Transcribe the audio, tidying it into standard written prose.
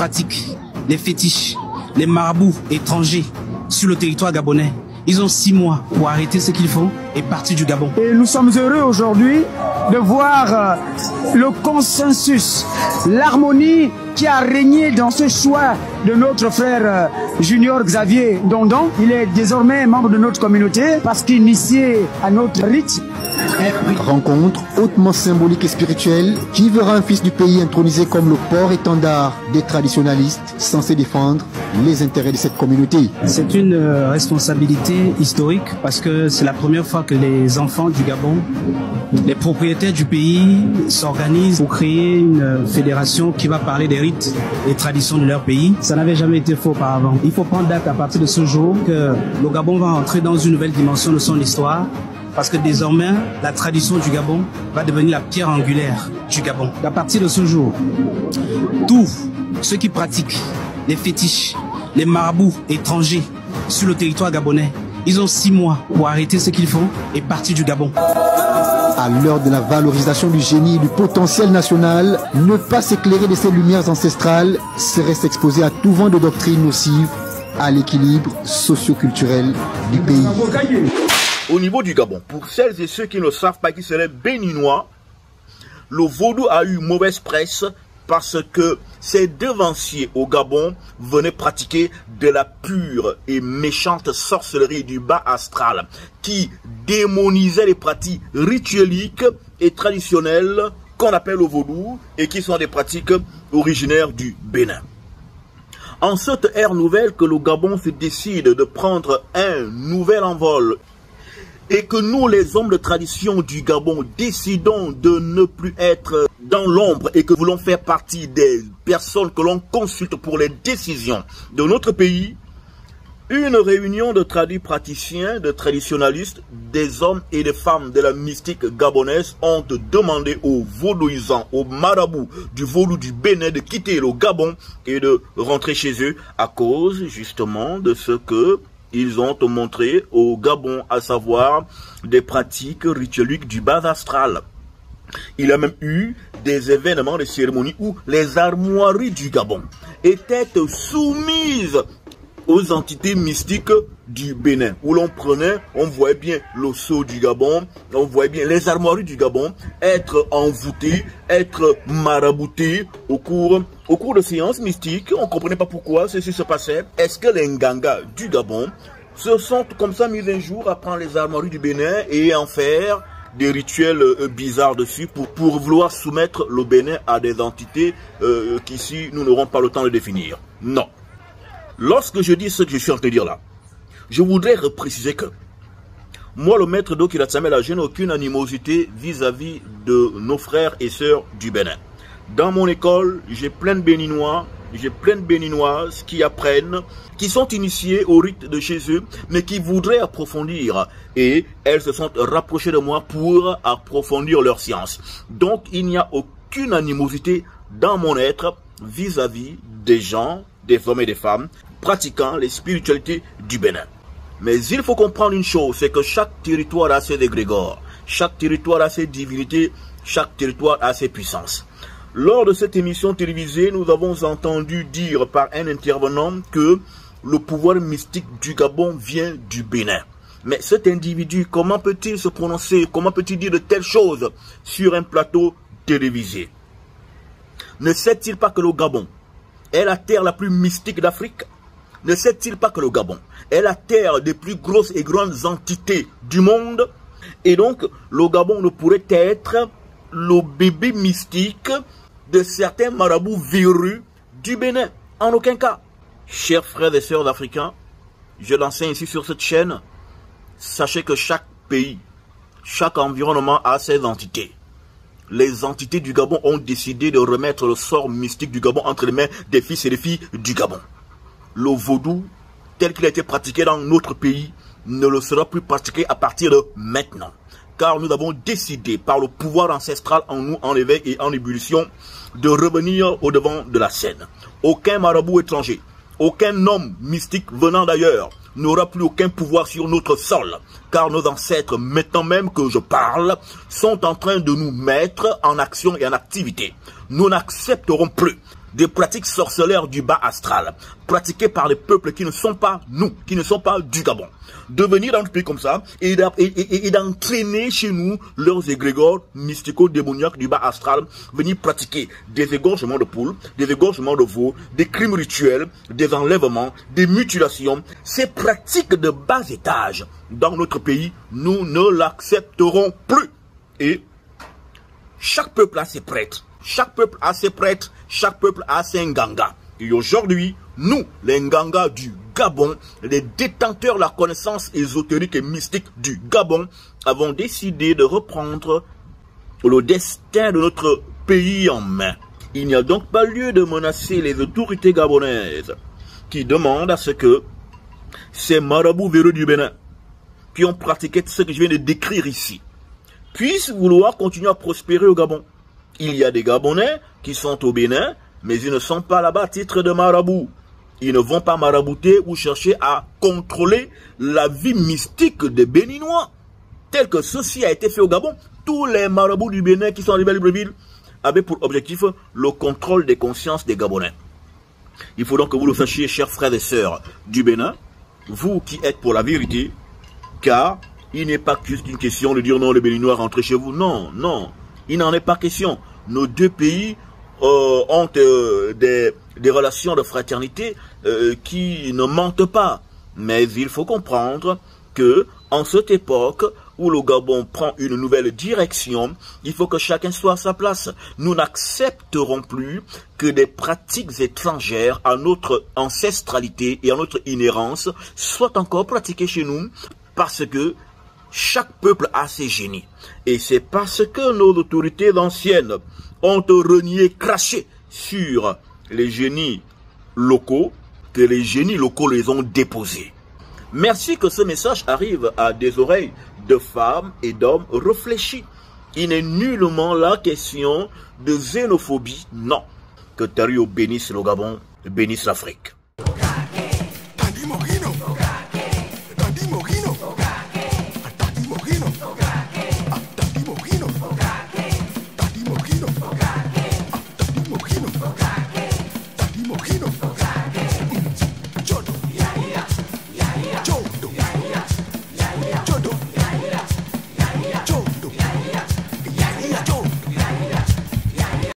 pratiquent les fétiches, les marabouts étrangers sur le territoire gabonais, ils ont 6 mois pour arrêter ce qu'ils font et partir du Gabon. Et nous sommes heureux aujourd'hui de voir le consensus, l'harmonie qui a régné dans ce choix de notre frère Junior Xavier Dondon. Il est désormais membre de notre communauté parce qu'initié à notre rite. Rencontre hautement symbolique et spirituelle qui verra un fils du pays intronisé comme le port-étendard des traditionalistes censés défendre les intérêts de cette communauté. C'est une responsabilité historique parce que c'est la première fois que les enfants du Gabon, les propriétaires du pays s'organisent pour créer une fédération qui va parler des rites et traditions de leur pays. Ça n'avait jamais été fait auparavant. Il faut prendre date à partir de ce jour que le Gabon va entrer dans une nouvelle dimension de son histoire. Parce que désormais, la tradition du Gabon va devenir la pierre angulaire du Gabon. À partir de ce jour, tous ceux qui pratiquent les fétiches, les marabouts étrangers sur le territoire gabonais, ils ont 6 mois pour arrêter ce qu'ils font et partir du Gabon. À l'heure de la valorisation du génie et du potentiel national, ne pas s'éclairer de ces lumières ancestrales serait s'exposer à tout vent de doctrines nocives à l'équilibre socio-culturel du pays. Au niveau du Gabon, pour celles et ceux qui ne savent pas qui serait béninois, le vaudou a eu mauvaise presse parce que ces devanciers au Gabon venaient pratiquer de la pure et méchante sorcellerie du bas astral qui démonisait les pratiques ritueliques et traditionnelles qu'on appelle le vaudou et qui sont des pratiques originaires du Bénin. En cette ère nouvelle que le Gabon se décide de prendre un nouvel envol et que nous, les hommes de tradition du Gabon, décidons de ne plus être dans l'ombre et que voulons faire partie des personnes que l'on consulte pour les décisions de notre pays, une réunion de praticiens, de traditionalistes, des hommes et des femmes de la mystique gabonaise ont demandé aux vaudouisants, aux marabouts du vaudou du Bénin de quitter le Gabon et de rentrer chez eux à cause justement de ce que ils ont montré au Gabon, à savoir des pratiques ritueliques du bas astral. Il y a même eu des événements, des cérémonies où les armoiries du Gabon étaient soumises aux entités mystiques du Bénin, où l'on prenait, on voyait bien le sceau du Gabon, on voyait bien les armoiries du Gabon être envoûtées, être maraboutées au cours de séances mystiques. On ne comprenait pas pourquoi ceci se passait. Est-ce que les Nganga du Gabon se sont comme ça mis un jour à prendre les armoiries du Bénin et en faire des rituels bizarres dessus pour vouloir soumettre le Bénin à des entités qu'ici nous n'aurons pas le temps de définir? Non. Lorsque je dis ce que je suis en train de dire là, je voudrais préciser que moi, le maître d'Okira Tsamela, je n'ai aucune animosité vis-à-vis de nos frères et sœurs du Bénin. Dans mon école, j'ai plein de Béninois, j'ai plein de Béninoises qui apprennent, qui sont initiés au rite de chez eux, mais qui voudraient approfondir. Et elles se sont rapprochées de moi pour approfondir leur science. Donc, il n'y a aucune animosité dans mon être vis-à-vis des gens, des hommes et des femmes, pratiquant les spiritualités du Bénin. Mais il faut comprendre une chose, c'est que chaque territoire a ses égrégores, chaque territoire a ses divinités, chaque territoire a ses puissances. Lors de cette émission télévisée, nous avons entendu dire par un intervenant que le pouvoir mystique du Gabon vient du Bénin. Mais cet individu, comment peut-il se prononcer, comment peut-il dire de telles choses sur un plateau télévisé? Ne sait-il pas que le Gabon est la terre la plus mystique d'Afrique? Ne sait-il pas que le Gabon est la terre des plus grosses et grandes entités du monde? Et donc, le Gabon ne pourrait être le bébé mystique de certains marabouts véreux du Bénin. En aucun cas. Chers frères et sœurs africains, je l'enseigne ici sur cette chaîne. Sachez que chaque pays, chaque environnement a ses entités. Les entités du Gabon ont décidé de remettre le sort mystique du Gabon entre les mains des fils et des filles du Gabon. Le vaudou, tel qu'il a été pratiqué dans notre pays, ne le sera plus pratiqué à partir de maintenant. Car nous avons décidé, par le pouvoir ancestral en nous, en éveil et en ébullition, de revenir au devant de la scène. Aucun marabout étranger, aucun homme mystique venant d'ailleurs n'aura plus aucun pouvoir sur notre sol. Car nos ancêtres, maintenant même que je parle, sont en train de nous mettre en action et en activité. Nous n'accepterons plus des pratiques sorcellaires du bas astral, pratiquées par les peuples qui ne sont pas nous, qui ne sont pas du Gabon. De venir dans un pays comme ça et d'entraîner chez nous leurs égrégores mystico-démoniaques du bas astral, venir pratiquer des égorgements de poules, des égorgements de veaux, des crimes rituels, des enlèvements, des mutilations. Ces pratiques de bas étage dans notre pays, nous ne l'accepterons plus. Et chaque peuple a ses prêtres. Chaque peuple a ses prêtres, chaque peuple a ses Nganga. Et aujourd'hui, nous, les Nganga du Gabon, les détenteurs de la connaissance ésotérique et mystique du Gabon, avons décidé de reprendre le destin de notre pays en main. Il n'y a donc pas lieu de menacer les autorités gabonaises qui demandent à ce que ces marabouts véreux du Bénin, qui ont pratiqué ce que je viens de décrire ici, puissent vouloir continuer à prospérer au Gabon. Il y a des Gabonais qui sont au Bénin, mais ils ne sont pas là-bas à titre de marabout. Ils ne vont pas marabouter ou chercher à contrôler la vie mystique des Béninois. Tel que ceci a été fait au Gabon, tous les marabouts du Bénin qui sont arrivés à Libreville avaient pour objectif le contrôle des consciences des Gabonais. Il faut donc que vous le sachiez, chers frères et sœurs du Bénin, vous qui êtes pour la vérité, car il n'est pas juste une question de dire non, les Béninois rentrez chez vous. Non, non, il n'en est pas question. Nos deux pays ont des relations de fraternité qui ne mentent pas. Mais il faut comprendre que en cette époque où le Gabon prend une nouvelle direction, il faut que chacun soit à sa place. Nous n'accepterons plus que des pratiques étrangères à notre ancestralité et à notre inhérence soient encore pratiquées chez nous, parce que chaque peuple a ses génies. Et c'est parce que nos autorités anciennes ont renié, craché sur les génies locaux, que les génies locaux les ont déposés. Merci que ce message arrive à des oreilles de femmes et d'hommes réfléchis. Il n'est nullement la question de xénophobie, non. Que Tario bénisse le Gabon, bénisse l'Afrique.